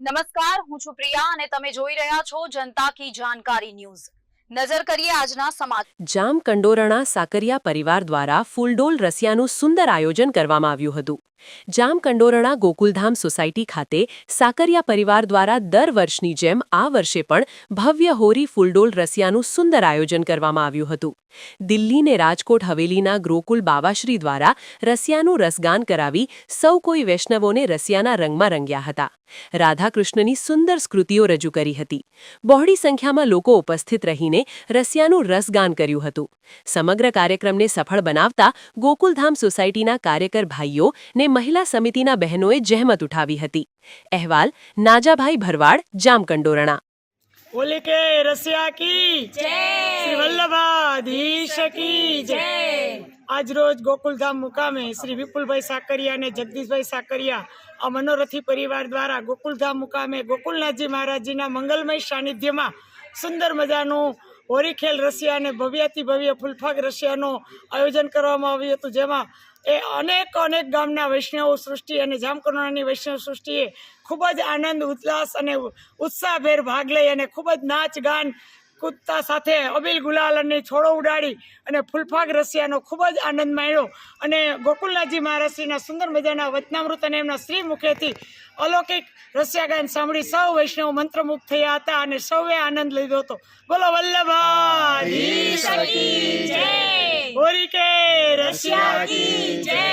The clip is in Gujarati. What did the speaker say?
નમસ્કાર, હું છું પ્રિયા અને તમે જોઈ રહ્યા છો જનતા કી જાણકારી ન્યૂઝ। નજર કરીએ આજના સમાચાર। જામકંડોરણા સાકરિયા પરિવાર દ્વારા ફૂલડોલ રસિયાનું સુંદર આયોજન કરવામાં આવ્યું હતું। જામકંડોરણા ગોકુલધામ સોસાયટી ખાતે સાકરિયા પરિવાર દ્વારા દર વર્ષની જેમ આ વર્ષે પણ ભવ્ય હોરી ફૂલડોલ રસિયાનું સુંદર આયોજન કરવામાં આવ્યું હતું। દિલ્હી ને રાજકોટ હવેલીના ગોકુલ બાવાશ્રી દ્વારા રસિયાનું રસગાન કરાવી સૌ કોઈ વૈષ્ણવોને રસિયાના રંગમાં રંગ્યા હતા। રાધાકૃષ્ણની સુંદર સ્કૃતિઓ રજૂ કરી હતી। બહોળી સંખ્યામાં લોકો ઉપસ્થિત રહીને રસિયાનું રસગાન કર્યું હતું। સમગ્ર કાર્યક્રમને સફળ બનાવતા ગોકુલધામ સોસાયટીના કાર્યકર ભાઈઓ ને મહિલા સમિતિના બહેનોએ જહેમત ઉઠાવી હતી। અહેવાલ નાજાભાઈ ભરવાડ, જામકંડોરણા। बोले के रसिया की जय, श्री वल्लभाधीश की जय। आज रोज गोकुलधाम मुकामे श्री विपुलभाई साकरिया ने जगदीशभाई साकरिया आ मनोरथी परिवार द्वारा गोकुलधाम मुकामे गोकुलनाथजी महाराजजी ना मंगलमय सानिध्य में सुंदर मजानु होरी खेल रसिया ने भव्याति भव्य फूलफाग रसियाનું આયોજન કરવામાં આવ્યું હતું। જેમાં અનેક ગામના વૈષ્ણવ સૃષ્ટિ અને જામકંડોરણાની વૈષ્ણવ સૃષ્ટિએ ખૂબ જ આનંદ ઉલ્લાસ અને ઉત્સાહભેર ભાગ લઈ અને ખૂબ જ નાચ ગાન કૂદતા સાથે અબીલ ગુલાલ અને છોડો ઉડાડી અને ફૂલફાગ રસિયાનો ખૂબ જ આનંદ માણ્યો। અને ગોકુલનાથજી મહારાજશ્રીના સુંદર મજાના વચનામૃત અને એમના શ્રી મુખેથી અલૌકિક રસિયા ગાન સાંભળી સૌ વૈષ્ણવ મંત્રમુગ્ધ થયા હતા અને સૌએ આનંદ લીધો હતો। બોલો વલ્લભાધીશ કી જય, હોરી કે રસિયા કી જય।